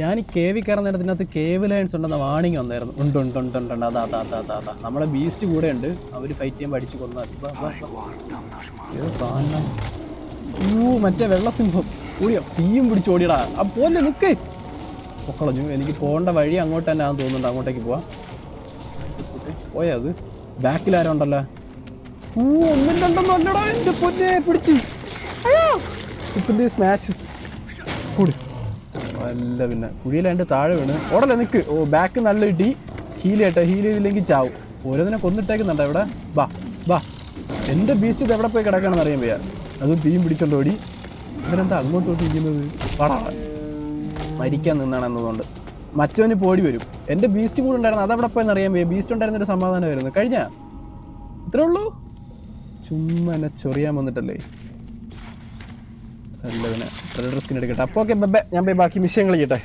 ഞാൻ ഈ കേവി കയറുന്ന നേരത്തിനകത്ത് കേവ് ലൈൻസ് ഉണ്ടെന്ന വാണിംഗ് വന്നായിരുന്നു. ഉണ്ട്. അതാ നമ്മളെ ബീസ്റ്റ് കൂടെ ഉണ്ട്. അവർ ഫൈറ്റ് ചെയ്യുമ്പോൾ അടിച്ച് കൊന്നാൽ ഏതോ സാധനം. മറ്റേ വെള്ളസിംഹം ഓടിയോ, തീയും പിടിച്ച് ഓടിയടാ. പോലെ നിൽക്ക് പൊക്കളഞ്ഞു. എനിക്ക് പോകേണ്ട വഴി അങ്ങോട്ട് തന്നെ ആണെന്ന് തോന്നുന്നുണ്ട്. അങ്ങോട്ടേക്ക് പോവാം. പോയാ അത് ബാക്കിൽ ആരോ ഉണ്ടല്ലോ. ഒന്നും രണ്ടെണ്ണം അല്ലടാ എൻ്റെ പൊന്നെ പിടിച്ച്. ഇപ്പം സ്മാഷസ് കൂടി അല്ല പിന്നെ കുഴിയിലാണ്ട് താഴെ വീണ് ഓടല്ലേ നിൽക്ക്. ബാക്ക് നല്ല ഇടി. ഹീൽ ചെയ്തില്ലെങ്കിൽ ചാവും. ഓരോന്നിനെ കൊന്നിട്ടേക്കുന്നുണ്ടോ ഇവിടെ. ബാ എൻ്റെ ബീസ്റ്റ് ഇത് എവിടെ പോയി കിടക്കണമെന്ന് അറിയാൻ വയ്യ. അതും തീയും പിടിച്ചോണ്ട് ഓടി. ഇവരെന്താ അങ്ങോട്ടോട്ട് ഇരിക്കുന്നത്. പാടാ മരിക്കാൻ നിന്നാണെന്നതുകൊണ്ട് മറ്റവന് പോടി വരും. എൻ്റെ ബീസ്റ്റ് കൂടെ ഉണ്ടായിരുന്നു. അതവിടെ പോയെന്ന് അറിയാൻ വയ്യ. ബീസ്റ്റ് ഉണ്ടായിരുന്നൊരു സമാധാനമായിരുന്നു. കഴിഞ്ഞാ ഇത്രേ ഉള്ളൂ. ചുമ്മാ എന്നെ ചൊറിയാൻ വന്നിട്ടല്ലേ. അല്ല പിന്നെ ട്രെഡർ സ്കിൻ എടുക്കട്ടെ. അപ്പോൾ ഓക്കെ ബബ്ബെ, ഞാൻ പോയി ബാക്കി മിഷ്യങ്ങൾ ചെയ്യട്ടെ.